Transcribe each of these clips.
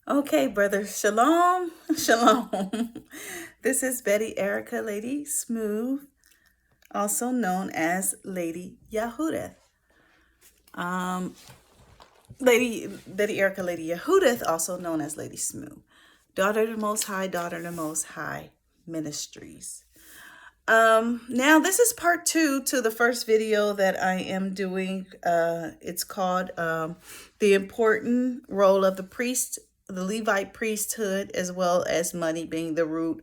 Okay, brother. Shalom. Shalom. This is Betty Erica Lady Smooth, also known as Lady Yahudith. Um, Lady Betty Erica Lady Yahudith, also known as Lady Smooth. Daughter of the Most High, Daughter of the Most High Ministries. Now this is part two to the first video that I am doing. It's called The Important Role of the Priest, the Levite Priesthood, as well as money being the root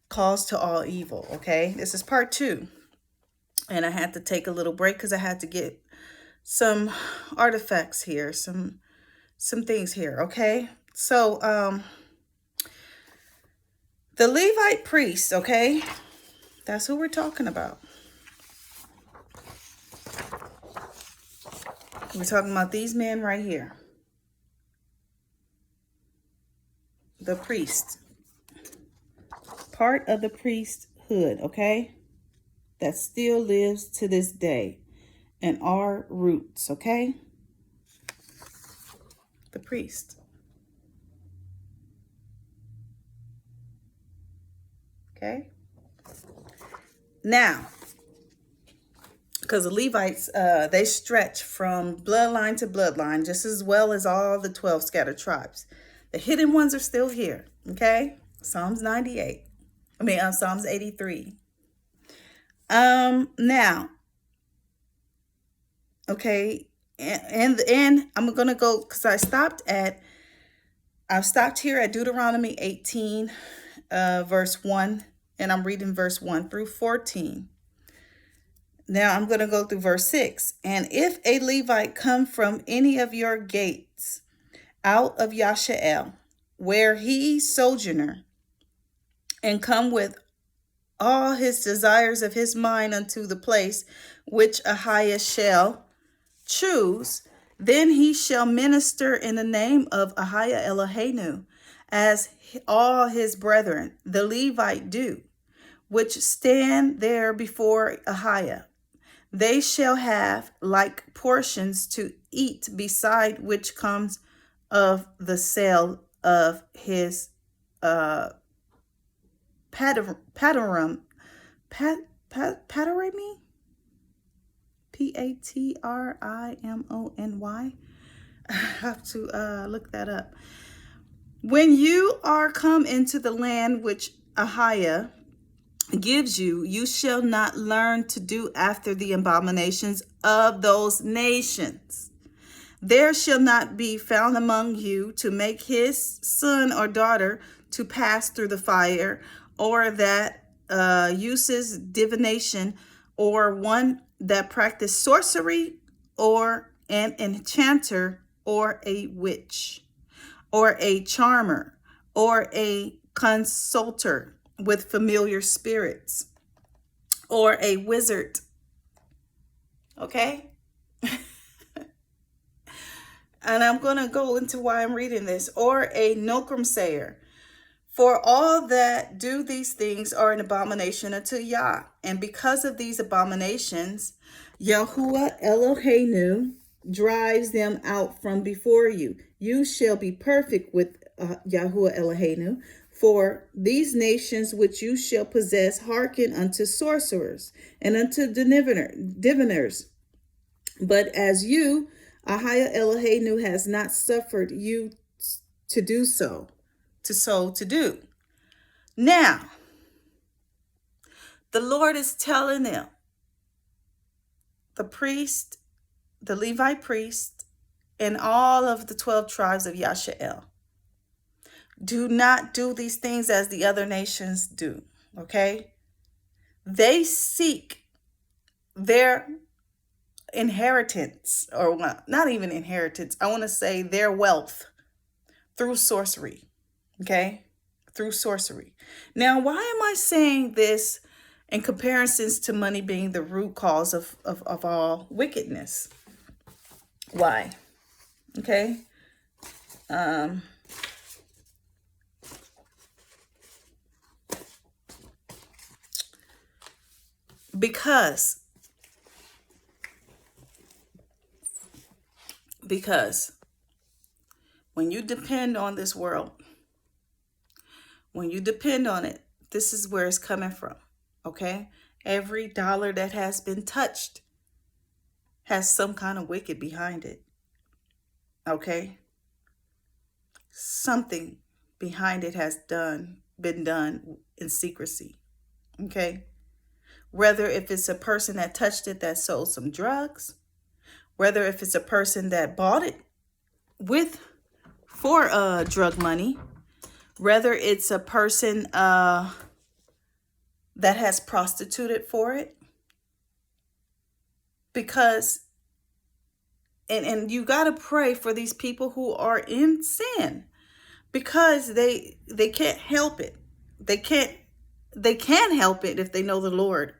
cause to all evil. Okay, this is part two. And I had to take a little break because I had to get some artifacts here, some things here. Okay, so the Levite priest, okay, that's who we're talking about. We're talking about these men right here. The priest. Part of the priesthood, okay? That still lives to this day. And our roots, okay? The priest. Okay? Now, because the Levites, they stretch from bloodline to bloodline, just as well as all the 12 scattered tribes. The hidden ones are still here, okay? Psalms 98. Psalms 83. Now, okay, and I'm gonna go because I've stopped here at Deuteronomy 18, verse 1, and I'm reading verse 1 through 14. Now I'm going to go through verse 6. And if a Levite come from any of your gates out of Yashael, where he sojourner, and come with all his desires of his mind unto the place which Ahiah shall choose, then he shall minister in the name of Ahiah Eloheinu, as all his brethren, the Levite, do, which stand there before Ahiah. They shall have like portions to eat, beside which comes of the sale of his paterami, paterami, Patrimony. I have to look that up. When you are come into the land which Ahiah gives you, you shall not learn to do after the abominations of those nations. There shall not be found among you to make his son or daughter to pass through the fire, or that uses divination, or one that practice sorcery, or an enchanter, or a witch, or a charmer, or a consulter with familiar spirits, or a wizard. Okay? And I'm going to go into why I'm reading this. Or a Nokram sayer. For all that do these things are an abomination unto Yah. And because of these abominations, Yahuwah Eloheinu drives them out from before you. You shall be perfect with Yahuwah Eloheinu. For these nations which you shall possess hearken unto sorcerers and unto diviners. But as you, Ahiah Eloheinu, has not suffered you to do so, to do. Now, the Lord is telling them, the priest, the Levite priest, and all of the 12 tribes of Yashael, do not do these things as the other nations do, okay? They seek their inheritance, or not even inheritance, I want to say their wealth, through sorcery, okay? Through sorcery. Now, why am I saying this in comparisons to money being the root cause of all wickedness? Why? Okay? Because When you depend on this world, when you depend on it, this is where it's coming from. Okay? Every dollar that has been touched has some kind of wicked behind it. Okay? Something behind it has been done in secrecy. Okay? Whether if it's a person that touched it that sold some drugs, whether if it's a person that bought it for drug money, whether it's a person that has prostituted for it, because and you got to pray for these people who are in sin, because they can't help it. They can help it if they know the Lord,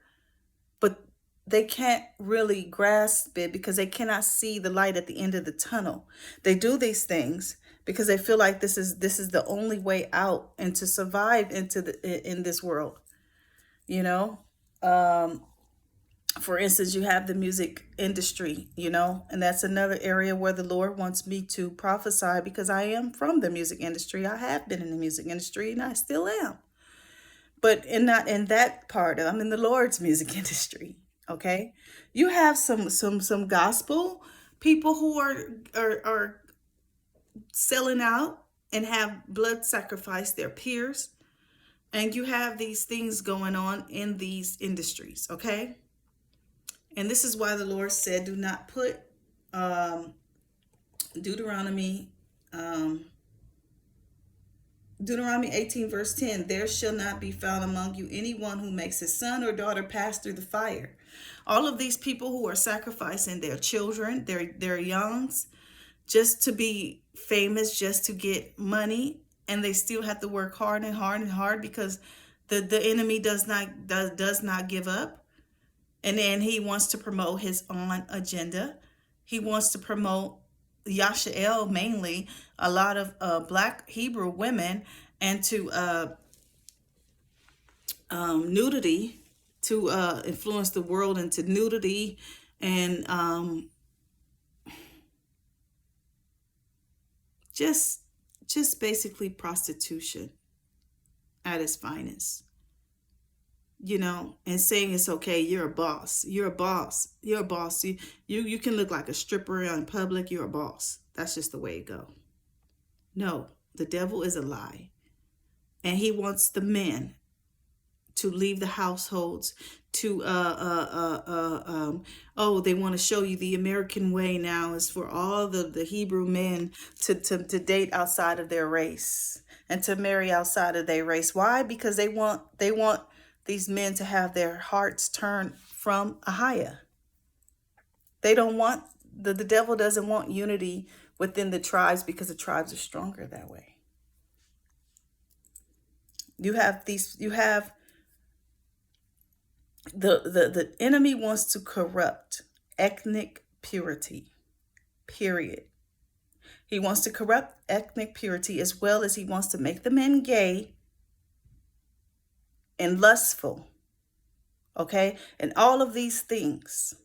but they can't really grasp it because they cannot see the light at the end of the tunnel. They do these things because they feel like this is the only way out and to survive in this world. You know, for instance, you have the music industry, and that's another area where the Lord wants me to prophesy, because I am from the music industry. I have been in the music industry and I still am. But not in that part. I'm in the Lord's music industry. Okay. You have some gospel people who are selling out and have blood sacrifice their peers. And you have these things going on in these industries. Okay. And this is why the Lord said, do not put Deuteronomy 18 verse 10, there shall not be found among you anyone who makes his son or daughter pass through the fire. All of these people who are sacrificing their children, their youngs, just to be famous, just to get money, and they still have to work hard and hard and hard because the enemy does not give up. And then he wants to promote his own agenda. He wants to promote Yashael, mainly a lot of Black Hebrew women, and to nudity, to influence the world into nudity and just basically prostitution at its finest. And saying it's okay. You're a boss. You're a boss. You're a boss. You can look like a stripper in public. You're a boss. That's just the way it go. No, the devil is a lie. And he wants the men to leave the households to, they want to show you the American way now is for all the Hebrew men to date outside of their race and to marry outside of their race. Why? Because they want these men to have their hearts turned from Ahia. They don't want, the devil doesn't want unity within the tribes because the tribes are stronger that way. You have the enemy wants to corrupt ethnic purity, period. He wants to corrupt ethnic purity, as well as he wants to make the men gay and lustful, okay? And all of these things.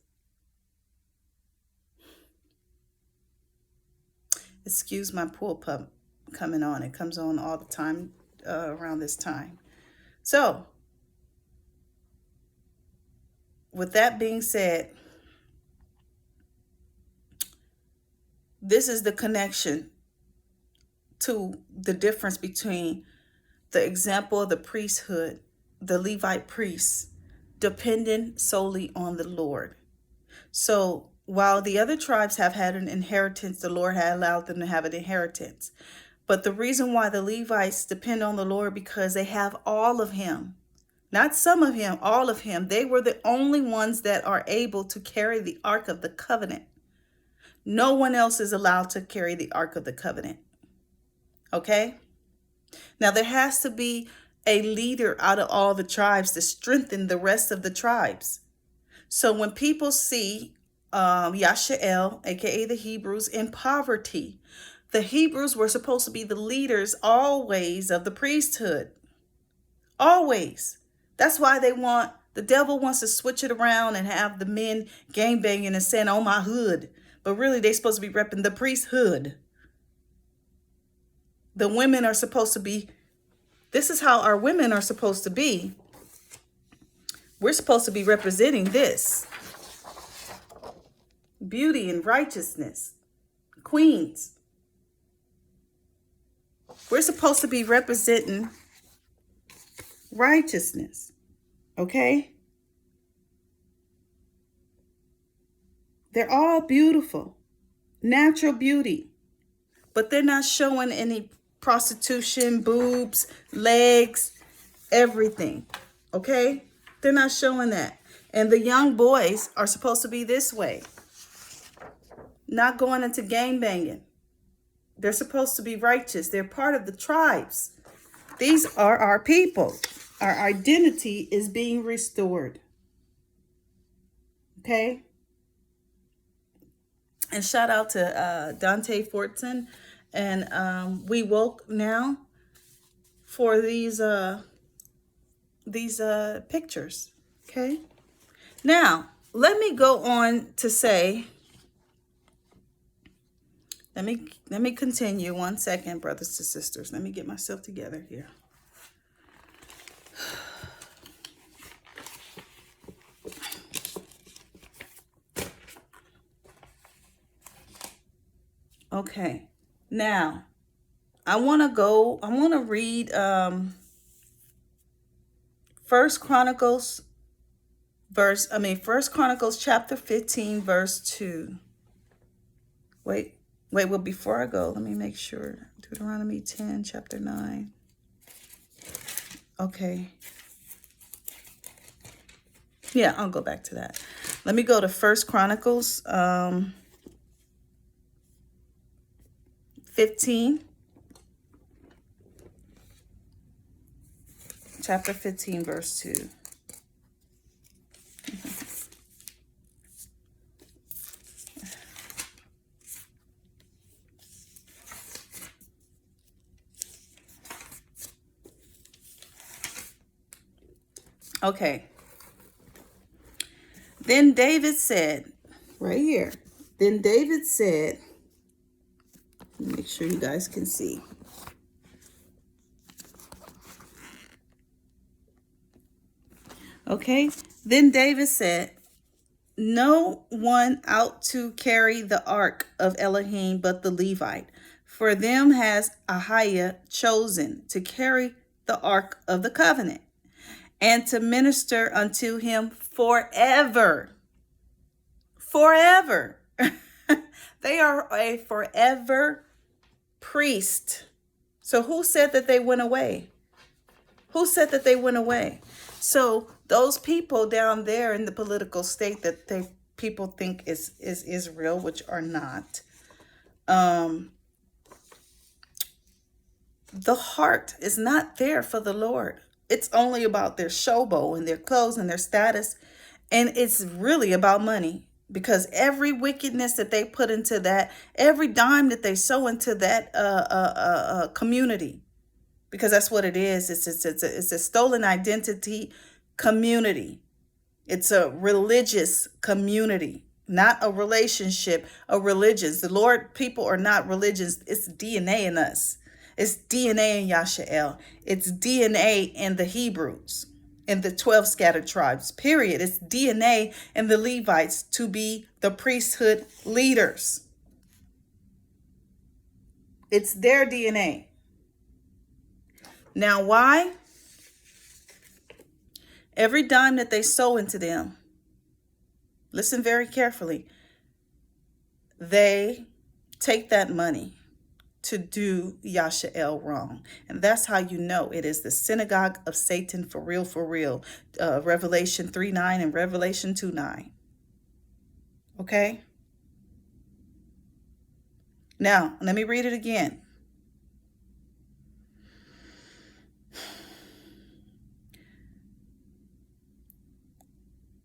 Excuse my pool pump coming on. It comes on all the time around this time. So, with that being said, this is the connection to the difference between the example of the priesthood, the Levite priests, dependent solely on the Lord. So while the other tribes have had an inheritance, the Lord had allowed them to have an inheritance. But the reason why the Levites depend on the Lord, because they have all of him. Not some of him, all of him. They were the only ones that are able to carry the Ark of the Covenant. No one else is allowed to carry the Ark of the Covenant. Okay? Now there has to be a leader out of all the tribes to strengthen the rest of the tribes. So when people see Yashael, aka the Hebrews, in poverty, the Hebrews were supposed to be the leaders always of the priesthood. Always. That's why the devil wants to switch it around and have the men gangbanging and saying, oh, my hood. But really, they're supposed to be repping the priesthood. The women are supposed to be, this is how our women are supposed to be. We're supposed to be representing this beauty and righteousness. Queens. We're supposed to be representing righteousness. Okay? They're all beautiful. Natural beauty. But they're not showing any prostitution, boobs, legs, everything. Okay? They're not showing that. And the young boys are supposed to be this way. Not going into gangbanging. They're supposed to be righteous. They're part of the tribes. These are our people. Our identity is being restored. Okay? And shout out to Dante Fortson and We Woke Now for these pictures. Okay? Now, let me go on to say, let me continue 1 second, brothers and sisters. Let me get myself together here. Okay. Now, I want to read First Chronicles chapter 15 verse 2. Wait, well, before I go, let me make sure. Deuteronomy 10, chapter 9. Okay. Yeah, I'll go back to that. Let me go to First Chronicles 15. Chapter 15, verse 2. Okay. Then David said, right here. Then David said, make sure you guys can see. Okay. Then David said, no one out to carry the ark of Elohim but the Levite. For them has Ahiah chosen to carry the ark of the covenant and to minister unto him forever. Forever. They are a forever priest. So who said that they went away? Who said that they went away? So those people down there in the political state that people think is Israel, which are not, the heart is not there for the Lord. It's only about their showboat and their clothes and their status. And it's really about money, because every wickedness that they put into that, every dime that they sow into that community, because that's what it is. It's a stolen identity community. It's a religious community, not a relationship, a religions. The Lord people are not religions. It's DNA in us. It's DNA in Yashael. It's DNA in the Hebrews, in the 12 scattered tribes, period. It's DNA in the Levites to be the priesthood leaders. It's their DNA. Now, why? Every dime that they sow into them, listen very carefully, they take that money to do Yashael wrong. And that's how you know it is the synagogue of Satan for real, for real. Revelation 3:9 and Revelation 2:9. Okay? Now, let me read it again.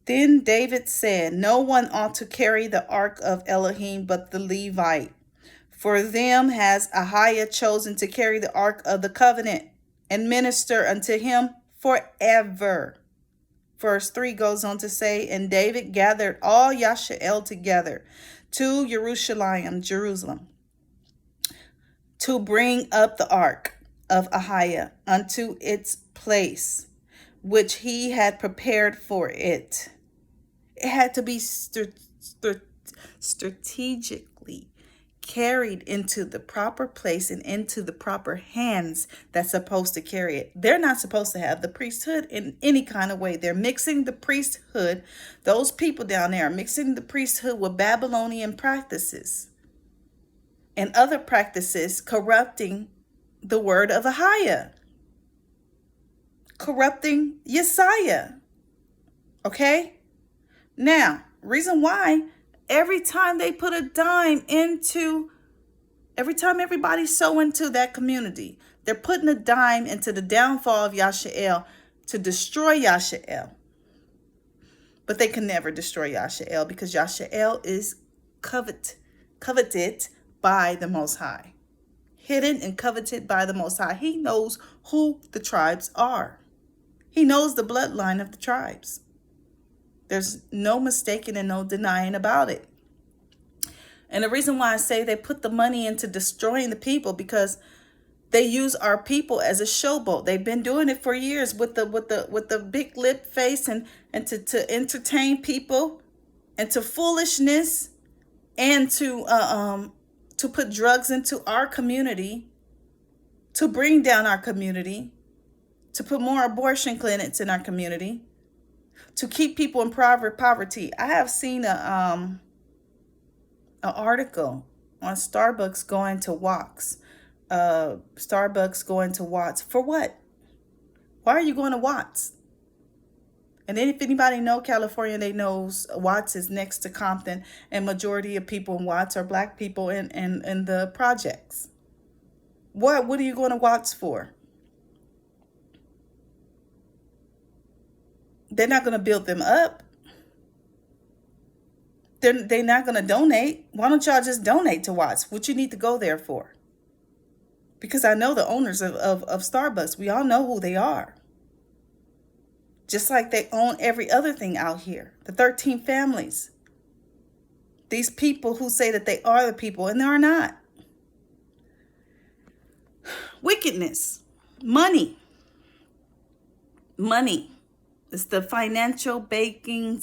Then David said, no one ought to carry the ark of Elohim but the Levite. For them has Ahiah chosen to carry the ark of the covenant and minister unto him forever. Verse 3 goes on to say, and David gathered all Yashael together to Jerusalem, to bring up the ark of Ahiah unto its place, which he had prepared for it. It had to be strategically carried into the proper place and into the proper hands that's supposed to carry it. They're not supposed to have the priesthood in any kind of way. They're mixing the priesthood. Those people down there are mixing the priesthood with Babylonian practices and other practices, corrupting the word of Ahiah, corrupting Yesiah. Okay? Now, reason why, every time they put a dime into, every time everybody sow into that community, they're putting a dime into the downfall of Yashael to destroy Yashael. But they can never destroy Yashael because Yashael is coveted by the Most High. Hidden and coveted by the Most High. He knows who the tribes are. He knows the bloodline of the tribes. There's no mistaking and no denying about it. And the reason why I say they put the money into destroying the people, because they use our people as a showboat. They've been doing it for years with the big lip face and to entertain people and to foolishness and to put drugs into our community, to bring down our community, to put more abortion clinics in our community, to keep people in poverty. I have seen an article on Starbucks going to Watts. Starbucks going to Watts. For what? Why are you going to Watts? And then if anybody know California, they knows Watts is next to Compton, and majority of people in Watts are black people in the projects. What are you going to Watts for? They're not going to build them up. They're not going to donate. Why don't y'all just donate to Watts? What you need to go there for? Because I know the owners of Starbucks. We all know who they are. Just like they own every other thing out here. The 13 families. These people who say that they are the people and they are not. Wickedness. Money. Money. It's the financial banking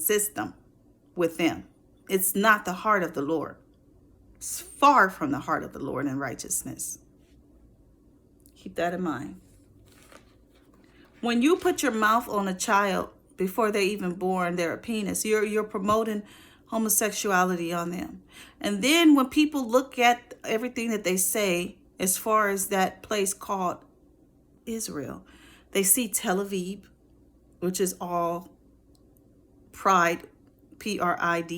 system with them. It's not the heart of the Lord. It's far from the heart of the Lord in righteousness. Keep that in mind. When you put your mouth on a child before they're even born, they're a penis, you're promoting homosexuality on them. And then when people look at everything that they say as far as that place called Israel, they see Tel Aviv, which is all pride, Pride,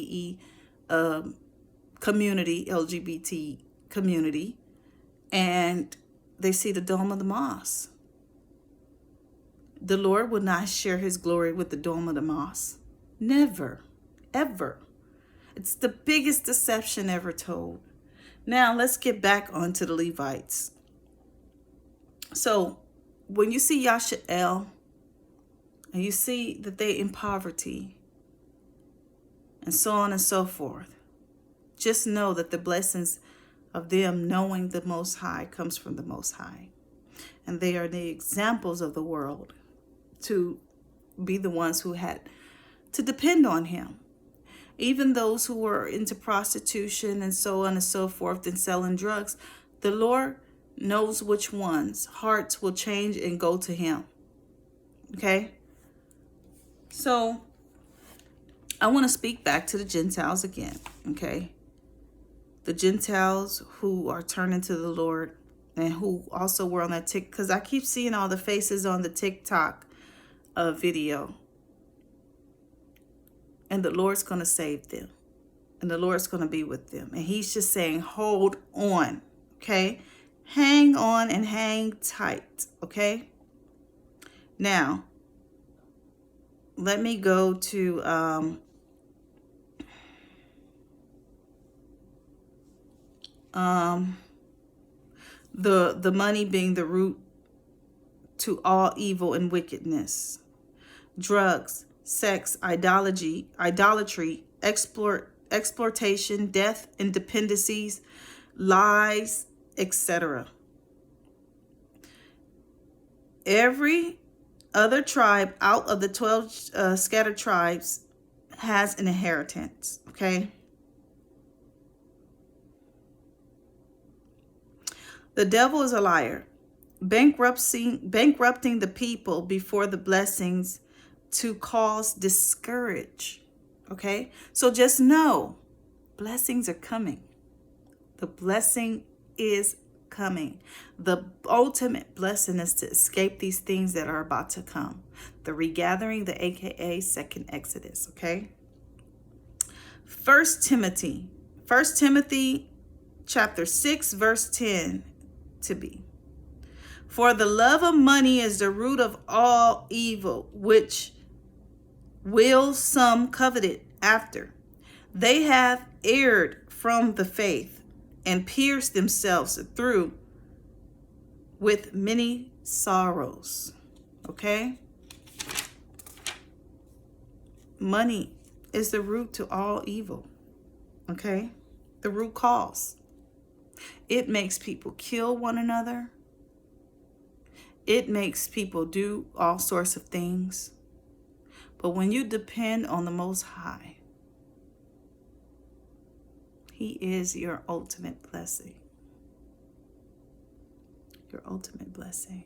community, LGBT community, and they see the Dome of the Mosque. The Lord will not share his glory with the Dome of the Mosque. Never, ever. It's the biggest deception ever told. Now, let's get back onto the Levites. So, when you see Yashael, and you see that they in poverty, and so on and so forth, just know that the blessings of them knowing the Most High comes from the Most High. And they are the examples of the world to be the ones who had to depend on him. Even those who were into prostitution and so on and so forth and selling drugs, the Lord knows which ones' hearts will change and go to him. Okay? So, I want to speak back to the Gentiles again. Okay? The Gentiles who are turning to the Lord and who also were on that TikTok, because I keep seeing all the faces on the TikTok video. And the Lord's going to save them. And the Lord's going to be with them. And he's just saying, hold on. Okay? Hang on and hang tight. Okay? Now, let me go to the money being the root to all evil and wickedness. Drugs, sex, idolatry, exploitation, death and dependencies, lies, etc. Every other tribe out of the 12 scattered tribes has an inheritance, okay? The devil is a liar, bankrupting the people before the blessings to cause discourage, okay? So just know, blessings are coming. The blessing is coming. The ultimate blessing is to escape these things that are about to come. The regathering, the AKA second Exodus, okay? First Timothy chapter 6, verse 10 to be. For the love of money is the root of all evil, which will some covet after. They have erred from the faith and pierced themselves through with many sorrows. Okay? Money is the root to all evil. Okay? The root cause. It makes people kill one another. It makes people do all sorts of things. But when you depend on the Most High, He is your ultimate blessing. Your ultimate blessing.